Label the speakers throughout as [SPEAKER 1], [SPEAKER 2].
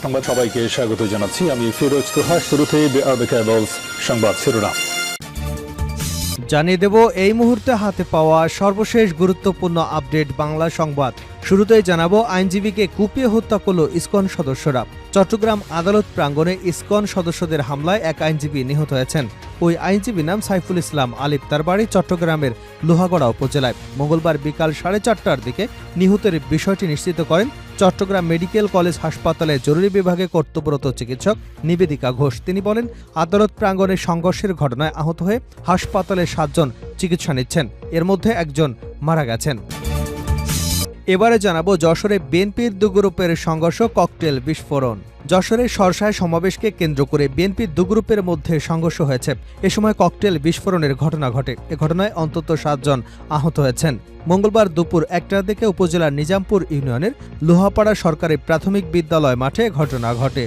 [SPEAKER 1] সংবাদ সবাইকে স্বাগত জানাচ্ছি। আমি ফিরোজ তোহা। শুরুতেই সংবাদ শিরোনাম
[SPEAKER 2] জানিয়ে দেব এই মুহূর্তে হাতে পাওয়া সর্বশেষ গুরুত্বপূর্ণ আপডেট বাংলা সংবাদ। শুরুতেই জানাবো, আইনজীবীকে কুপিয়ে হত্যা করল ইসকন সদস্যরা। চট্টগ্রাম আদালত প্রাঙ্গণে ইসকন সদস্যদের হামলায় এক আইনজীবী নিহত হয়েছেন। ওই আইনজীবীর নাম সাইফুল ইসলাম আলিফ। তার বাড়ি চট্টগ্রামের লোহাগড়া উপজেলায়। মঙ্গলবার বিকাল 4:30টার দিকে নিহতের বিষয়টি নিশ্চিত করেন চট্টগ্রাম মেডিকেল কলেজ হাসপাতালে জরুরি বিভাগে কর্তব্যরত চিকিৎসক নিবেদিকা ঘোষ। তিনি বলেন, আদালত প্রাঙ্গণে সংঘর্ষের ঘটনায় আহত হয়ে হাসপাতালে 7 জন চিকিৎসা নিচ্ছেন, এর মধ্যে একজন মারা গেছেন। এবারে জানাবো, যশোরে বিএনপির 2 গ্রুপের সংঘর্ষ, ককটেল বিস্ফোরণ। যশোরের সরসায় সমাবেশকে কেন্দ্র করে বিএনপির 2 গ্রুপের মধ্যে সংঘর্ষ হয়েছে। এ সময় ককটেল বিস্ফোরণের ঘটনা ঘটে। এ ঘটনায় অন্তত 7 জন আহত হয়েছেন। মঙ্গলবার দুপুর 1টার দিকে উপজেলার নিজামপুর ইউনিয়নের লোহাপাড়া সরকারি প্রাথমিক বিদ্যালয় মাঠে ঘটনা ঘটে।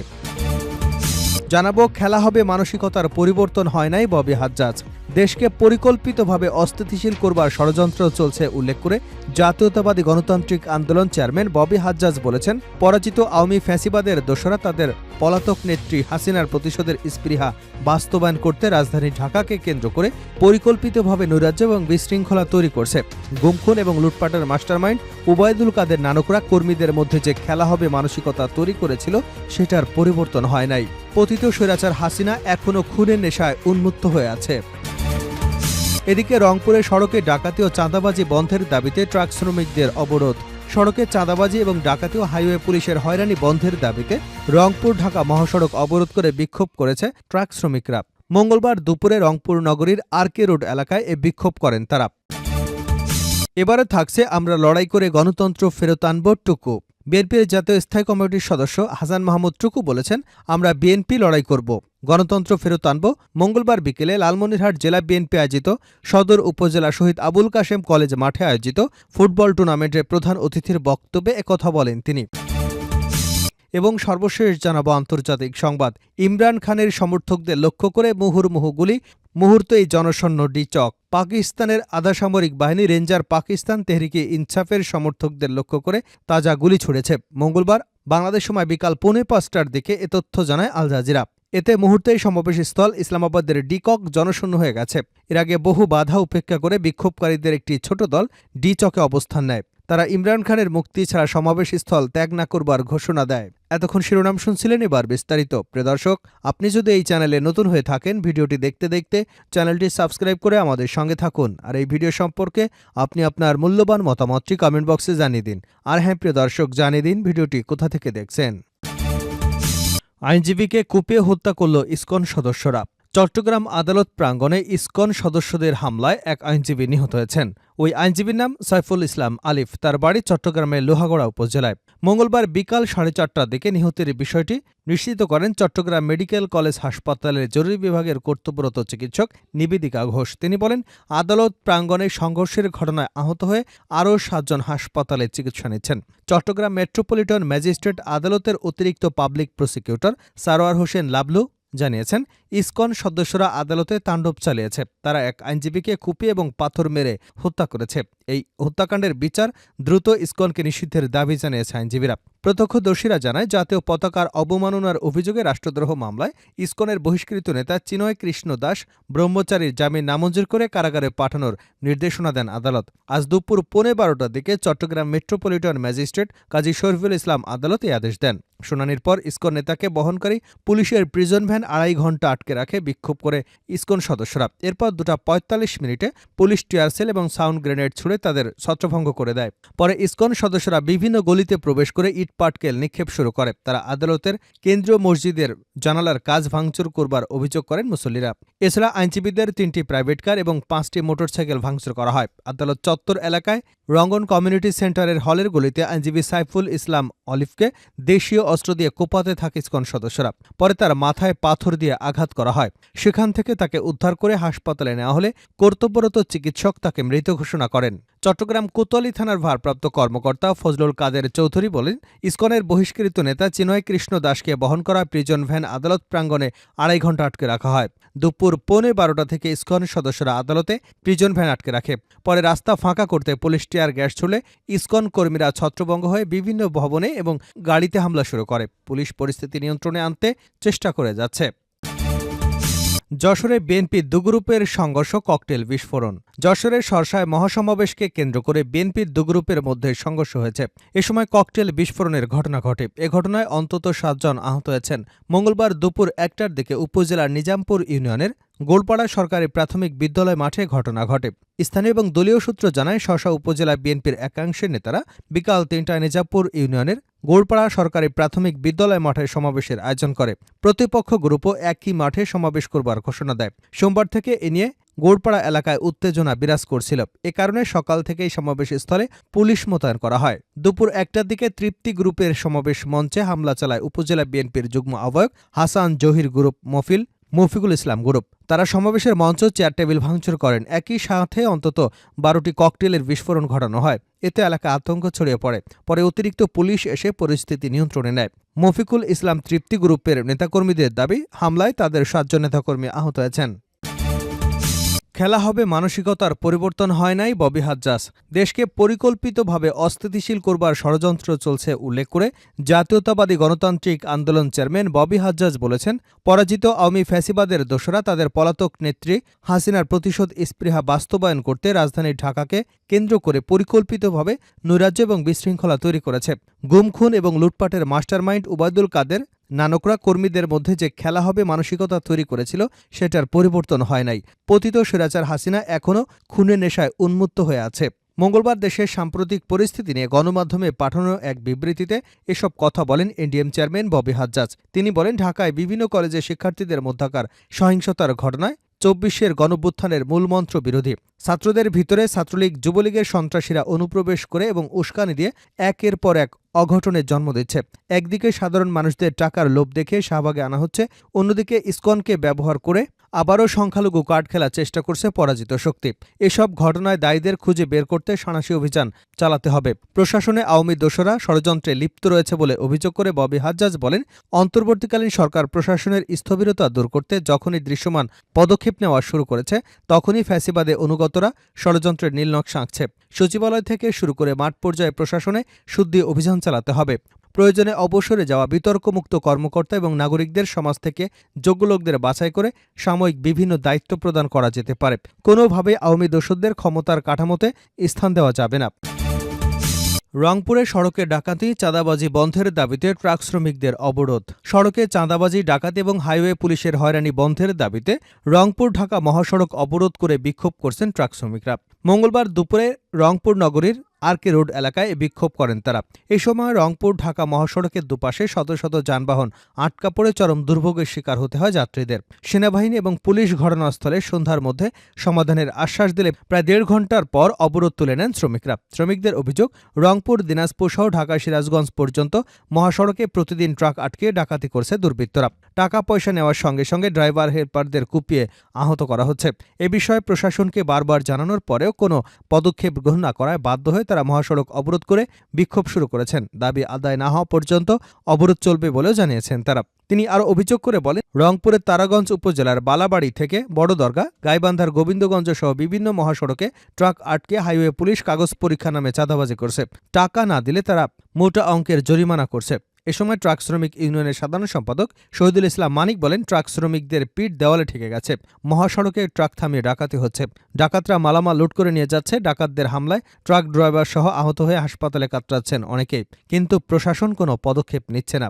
[SPEAKER 2] জানাবো, খেলা হবে মানসিকতার পরিবর্তন হয় নাই ববি হাজ্জাজ। দেশকে পরিকল্পিতভাবে অস্থিতিশীল করবার ষড়যন্ত্র চলছে উল্লেখ করে জাতীয়তাবাদী গণতান্ত্রিক আন্দোলন চেয়ারম্যান ববি হাজ্জাজ বলেছেন, পরাজিত আওয়ামী ফ্যাসিবাদের দোসরা তাদের পলাতক নেত্রী হাসিনার প্রতিশোধের স্পৃহা বাস্তবায়ন করতে রাজধানী ঢাকাকে কেন্দ্র করে পরিকল্পিতভাবে নৈরাজ্য এবং বিশৃঙ্খলা তৈরি করছে। গুমখুন এবং লুটপাটের মাস্টারমাইন্ড ওবায়দুল কাদের নানকরা কর্মীদের মধ্যে যে খেলা হবে মানসিকতা তৈরি করেছিল, সেটার পরিবর্তন হয় নাই। পতিত স্বৈরাচার হাসিনা এখনও খুনের নেশায় উন্মুক্ত হয়ে আছে। এদিকে রংপুরে সড়কে ডাকাতি ও চাঁদাবাজি বন্ধের দাবিতে ট্রাক শ্রমিকদের অবরোধ। সড়কে চাঁদাবাজি এবং ডাকাতি ও হাইওয়ে পুলিশের হয়রানি বন্ধের দাবিতে রংপুর ঢাকা মহাসড়ক অবরোধ করে বিক্ষোভ করেছে ট্রাক শ্রমিকরা। মঙ্গলবার দুপুরে রংপুর নগরীর আরকে রোড এলাকায় এ বিক্ষোভ করেন তারা। এবারে থাকছে, আমরা লড়াই করে গণতন্ত্র ফেরত আনব টুকু। বিএনপির জাতীয় স্থায়ী কমিটির সদস্য হাসান মাহমুদ টুকু বলেছেন, আমরা বিএনপি লড়াই করব, গণতন্ত্র ফেরত আনব। মঙ্গলবার বিকেলে লালমনিরহাট জেলা বিএনপি আয়োজিত সদর উপজেলা শহীদ আবুল কাশেম কলেজ মাঠে আয়োজিত ফুটবল টুর্নামেন্টের প্রধান অতিথির বক্তব্যে একথা বলেন তিনি। এবং সর্বশেষ জানাবো আন্তর্জাতিক সংবাদ। ইমরান খানের সমর্থকদের লক্ষ্য করে মুহুর্মুহু গুলি, মুহূর্তেই জনশূন্য ডিচক। পাকিস্তানের আধা সামরিক বাহিনী রেঞ্জার পাকিস্তান তেহরিকে ইনসাফের সমর্থকদের লক্ষ্য করে তাজা গুলি ছুড়েছে। মঙ্গলবার বাংলাদেশ সময় বিকাল 4:45টার দিকে এ তথ্য জানায় আল জাজিরা। এতে মুহূর্তেই সমাবেশস্থল ইসলামাবাদের ডিকক জনশূন্য হয়ে গেছে। এর আগে বহু বাধা উপেক্ষা করে বিক্ষোভকারীদের একটি ছোট দল ডিচকে অবস্থান নেয়। তারা ইমরান খানের মুক্তি ছাড়া সমাবেশস্থল ত্যাগ না করবার ঘোষণা দেয়। এতক্ষণ শিরোনাম শুনছিলেন, এবার বিস্তারিত। প্রিয় দর্শক, আপনি যদি এই চ্যানেলে নতুন হয়ে থাকেন, ভিডিওটি দেখতে দেখতে চ্যানেলটি সাবস্ক্রাইব করে আমাদের সঙ্গে থাকুন। আর এই ভিডিও সম্পর্কে আপনি আপনার মূল্যবান মতামতটি কমেন্ট বক্সে জানিয়ে দিন। আর হ্যাঁ প্রিয় দর্শক, জানিয়ে দিন ভিডিওটি কোথা থেকে দেখছেন। আইনজীবীকে কুপিয়ে হত্যা করল ইসকন সদস্যরা। চট্টগ্রাম আদালত প্রাঙ্গণে ইসকন সদস্যদের হামলায় এক আইনজীবী নিহত হয়েছেন। ওই আইনজীবীর নাম সাইফুল ইসলাম আলিফ। তার বাড়ি চট্টগ্রামের লোহাগড়া উপজেলায়। মঙ্গলবার বিকাল 4:30টার দিকে নিহতের বিষয়টি নিশ্চিত করেন চট্টগ্রাম মেডিকেল কলেজ হাসপাতালের জরুরি বিভাগের কর্তব্যরত চিকিৎসক নিবেদিকা ঘোষ। তিনি বলেন, আদালত প্রাঙ্গণে সংঘর্ষের ঘটনায় আহত হয়ে আরও 7 জন হাসপাতালে চিকিৎসা নিচ্ছেন। চট্টগ্রাম মেট্রোপলিটন ম্যাজিস্ট্রেট আদালতের অতিরিক্ত পাবলিক প্রসিকিউটর সারোয়ার হোসেন লাবলু জানিয়েছেন, ইসকন সদস্যরা আদালতে তাণ্ডব চালিয়েছে। তারা এক আইনজীবীকে কুপিয়ে এবং পাথর মেরে হত্যা করেছে। এই হত্যাকাণ্ডের বিচার দ্রুত ইসকনকে নিষিদ্ধের দাবি জানিয়েছে আইনজীবীরা। প্রত্যক্ষদর্শীরা জানায়, জাতীয় পতাকার অবমাননার অভিযোগে রাষ্ট্রদ্রোহ মামলায় ইসকনের বহিষ্কৃত নেতা চিনয় কৃষ্ণ দাস ব্রহ্মচারীর জামিন নামঞ্জুর করে কারাগারে পাঠানোর নির্দেশনা দেন আদালত। আজ দুপুর 12:15টার দিকে চট্টগ্রাম মেট্রোপলিটন ম্যাজিস্ট্রেট কাজী শরীফুল ইসলাম আদালত এই আদেশ দেন। শুনানির পর ইসকন নেতাকে বহনকারী পুলিশের প্রিজন ভ্যান 2.5 ঘণ্টা আটকে রাখে বিক্ষোভ করে ইসকন সদস্যরা। এরপর 2:45 পুলিশ টিয়ারসেল এবং সাউন্ড গ্রেনেড ছুড়ে তাদের ছত্রভঙ্গ করে দেয়। পরে ইসকন সদস্যরা বিভিন্ন গলিতে প্রবেশ করে ইটপাটকেল নিক্ষেপ শুরু করে। তারা আদালতের কেন্দ্রীয় মসজিদের জানালার কাজ ভাঙচুর করবার অভিযোগ করেন মুসল্লিরা। এছাড়া আইনজীবীদের 3টি প্রাইভেট কার এবং 5টি মোটরসাইকেল ভাঙচুর করা হয়। আদালত চত্বর এলাকায় রঙ্গন কমিউনিটি সেন্টারের হলের গলিতে আইনজীবী সাইফুল ইসলাম অলিফকে দেশীয় অস্ত্র দিয়ে কোপাতে থাকে ইসকন সদস্যরা। পরে তার মাথায় পাথর দিয়ে আঘাত করা হয়। সেখান থেকে তাকে উদ্ধার করে হাসপাতালে নেওয়া হলে কর্তব্যরত চিকিৎসক তাকে মৃত ঘোষণা করেন। চট্টগ্রাম কোতোয়ালি থানার ভারপ্রাপ্ত কর্মকর্তা ফজলুল কাদের চৌধুরী বলেন, ইসকনের বহিষ্কৃত নেতা চিন্ময় কৃষ্ণ দাসকে বহন করা প্রিজন ভ্যান আদালত প্রাঙ্গণে ২.৫ ঘণ্টা আটকে রাখা হয়। দুপুর ১:১২টা থেকে ইসকন সদস্যরা আদালতে প্রিজন ভ্যান আটকে রাখে। পরে রাস্তা ফাঁকা করতে পুলিশ টিয়ার গ্যাস ছুড়লে ইসকন কর্মীরা ছত্রভঙ্গ হয়ে বিভিন্ন ভবনে এবং গাড়িতে হামলা শুরু করে। পুলিশ পরিস্থিতি নিয়ন্ত্রণে আনতে চেষ্টা করে যাচ্ছে। যশোরে বিএনপি দুগ্রুপের সংঘর্ষ, ককটেল বিস্ফোরণ। যশোরের শর্ষায় মহাসমাবেশকে কেন্দ্র করে বিএনপির দুগ্রুপের মধ্যে সংঘর্ষ হয়েছে। এ সময় ককটেল বিস্ফোরণের ঘটনা ঘটে। এ ঘটনায় অন্তত ৭ জন আহত হয়েছেন। মঙ্গলবার দুপুর ১টার দিকে উপজেলার নিজামপুর ইউনিয়নের গোলপাড়া সরকারি প্রাথমিক বিদ্যালয় মাঠে ঘটনা ঘটে। স্থানীয় এবং দলীয় সূত্র জানায়, শর্ষা উপজেলা বিএনপির একাংশের নেতারা বিকাল ৩টায় নিজামপুর ইউনিয়নের গোলপাড়া সরকারি প্রাথমিক বিদ্যালয় মাঠে সমাবেশের আয়োজন করে। প্রতিপক্ষ গ্রুপও একই মাঠে সমাবেশ করবার ঘোষণা দেয়। সোমবার থেকে এ নিয়ে গোলপাড়া এলাকায় উত্তেজনা বিরাজ করছিল। এ কারণে সকাল থেকেই সমাবেশ স্থলে পুলিশ মোতায়েন করা হয়। দুপুর ১টার দিকে তৃপ্তি গ্রুপের সমাবেশ মঞ্চে হামলা চালায় উপজেলা বিএনপির যুগ্ম আহ্বায়ক হাসান জহির গ্রুপ মফিকুল ইসলাম গ্রুপ। তারা সমাবেশের মঞ্চ, চেয়ার টেবিল ভাঙচুর করেন। একই সাথে অন্তত ১২টি ককটেলের বিস্ফোরণ ঘটানো হয়। এতে এলাকায় আতঙ্ক ছড়িয়ে পড়ে। পরে অতিরিক্ত পুলিশ এসে পরিস্থিতি নিয়ন্ত্রণে নেয়। মফিকুল ইসলাম তৃপ্তি গ্রুপের নেতাকর্মীদের দাবি, হামলায় তাদের ৭ জন নেতাকর্মী আহত হয়েছেন। খেলা হবে মানসিকতার পরিবর্তন হয় নাই ববি হাজ্জাজ। দেশকে পরিকল্পিতভাবে অস্থিতিশীল করবার ষড়যন্ত্র চলছে উল্লেখ করে জাতীয়তাবাদী গণতান্ত্রিক আন্দোলন চেয়ারম্যান ববি হাজ্জাজ বলেছেন, পরাজিত আওয়ামী ফ্যাসিবাদের দোসরা তাদের পলাতক নেত্রী হাসিনার প্রতিশোধ স্পৃহা বাস্তবায়ন করতে রাজধানী ঢাকাকে কেন্দ্র করে পরিকল্পিতভাবে নৈরাজ্য এবং বিশৃঙ্খলা তৈরি করেছে। গুম, খুন এবং লুটপাটের মাস্টারমাইন্ড ওবায়দুল কাদের নানকরা কর্মীদের মধ্যে যে খেলা হবে মানসিকতা তৈরি করেছিল, সেটার পরিবর্তন হয় নাই। পতিত স্বৈরাচার হাসিনা এখনও খুনের নেশায় উন্মত্ত হয়ে আছে। মঙ্গলবার দেশের সাম্প্রতিক পরিস্থিতি নিয়ে গণমাধ্যমে পাঠানো এক বিবৃতিতে এসব কথা বলেন এনডিএম চেয়ারম্যান ববি হাজ্জাজ। তিনি বলেন, ঢাকায় বিভিন্ন কলেজে শিক্ষার্থীদের মধ্যকার সহিংসতার ঘটনায় ২৪শের গণঅভ্যুত্থানের মূলমন্ত্র বিরোধী। ছাত্রদের ভিতরে ছাত্রলীগ, যুবলীগের সন্ত্রাসীরা অনুপ্রবেশ করে এবং উস্কানি দিয়ে একের পর এক অঘটনের জন্ম দিচ্ছে। একদিকে সাধারণ মানুষদের টাকার লোভ দেখে শাহবাগে আনা হচ্ছে, অন্যদিকে ইসকনকে ব্যবহার করে আবারও সংখ্যালঘু কার্ড খেলার চেষ্টা করছে পরাজিত শক্তি। এসব ঘটনায় দায়ীদের খুঁজে বের করতে সাঁড়াশি অভিযান চালাতে হবে। প্রশাসনে আওয়ামী দোসরা ষড়যন্ত্রে লিপ্ত রয়েছে বলে অভিযোগ করে ববি হাজ্জাজ বলেন, অন্তর্বর্তীকালীন সরকার প্রশাসনের স্থবিরতা দূর করতে যখনই দৃশ্যমান পদক্ষেপ নেওয়া শুরু করেছে, তখনই ফ্যাসিবাদে অনুগতরা ষড়যন্ত্রের নীলনকশা আঁকছে। সচিবালয় থেকে শুরু করে মাঠ পর্যায়ে প্রশাসনে শুদ্ধি অভিযান চালাতে হবে। প্রয়োজনে অবসরে যাওয়া বিতর্কমুক্ত কর্মকর্তা এবং নাগরিকদের সমাজ থেকে যোগ্য লোকদের বাছাই করে সাময়িক বিভিন্ন দায়িত্ব প্রদান করা যেতে পারে। কোনোভাবেই আওয়ামী দোসরদের ক্ষমতার কাঠামোতে স্থান দেওয়া যাবে না। রংপুরে সড়কে ডাকাতি, চাঁদাবাজি বন্ধের দাবিতে ট্রাক শ্রমিকদের অবরোধ। সড়কে চাঁদাবাজি, ডাকাতি এবং হাইওয়ে পুলিশের হয়রানি বন্ধের দাবিতে রংপুর ঢাকা মহাসড়ক অবরোধ করে বিক্ষোভ করছেন ট্রাক শ্রমিকরা। মঙ্গলবার দুপুরে রংপুর নগরীর আরকে রোড এলাকায় বিক্ষোভ করেন তারা। এ সময় রংপুর ঢাকা মহাসড়কের দুপাশে শত শত যানবাহন আটকা পড়ে চরম দুর্ভোগের শিকার হতে হয় যাত্রীদের। সেনাবাহিনী এবং পুলিশ ঘটনাস্থলে সন্ধ্যার মধ্যে সমাধানের আশ্বাস দিলে প্রায় ১.৫ ঘণ্টার পর অবরোধ তুলে নেন শ্রমিকরা। শ্রমিকদের অভিযোগ, রংপুর, দিনাজপুর সহ ঢাকা সিরাজগঞ্জ পর্যন্ত মহাসড়কে প্রতিদিন ট্রাক আটকে ডাকাতি করছে দুর্বৃত্তরা। টাকা পয়সা নেওয়ার সঙ্গে সঙ্গে ড্রাইভার হেলপারদের কুপিয়ে আহত করা হচ্ছে। এ বিষয়ে প্রশাসনকে বারবার জানানোর পরেও কোনো পদক্ষেপ গ্রহণ না করায় বাধ্য হয়ে তারা মহাসড়ক অবরোধ করে বিক্ষোভ শুরু করেছেন। দাবি আদায় না হওয়া পর্যন্ত অবরোধ চলবে বলেও জানিয়েছেন তারা। তিনি আরও অভিযোগ করে বলেন, রংপুরের তারাগঞ্জ উপজেলার বালাবাড়ি থেকে বড়দরগা, গাইবান্ধার গোবিন্দগঞ্জ সহ বিভিন্ন মহাসড়কে ট্রাক আটকে হাইওয়ে পুলিশ কাগজ পরীক্ষা নামে চাঁদাবাজি করছে। টাকা না দিলে তারা মোটা অঙ্কের জরিমানা করছে। এ সময় ট্রাক শ্রমিক ইউনিয়নের সাধারণ সম্পাদক শহীদুল ইসলাম মানিক বলেন, ট্রাক শ্রমিকদের পিঠ দেওয়ালে ঠেকে গেছে। মহাসড়কে ট্রাক থামিয়ে ডাকাতি হচ্ছে। ডাকাতরা মালামাল লুট করে নিয়ে যাচ্ছে। ডাকাতদের হামলায় ট্রাক ড্রাইভার সহ আহত হয়ে হাসপাতালে কাতরাচ্ছেন অনেকেই, কিন্তু প্রশাসন কোনো পদক্ষেপ নিচ্ছে না।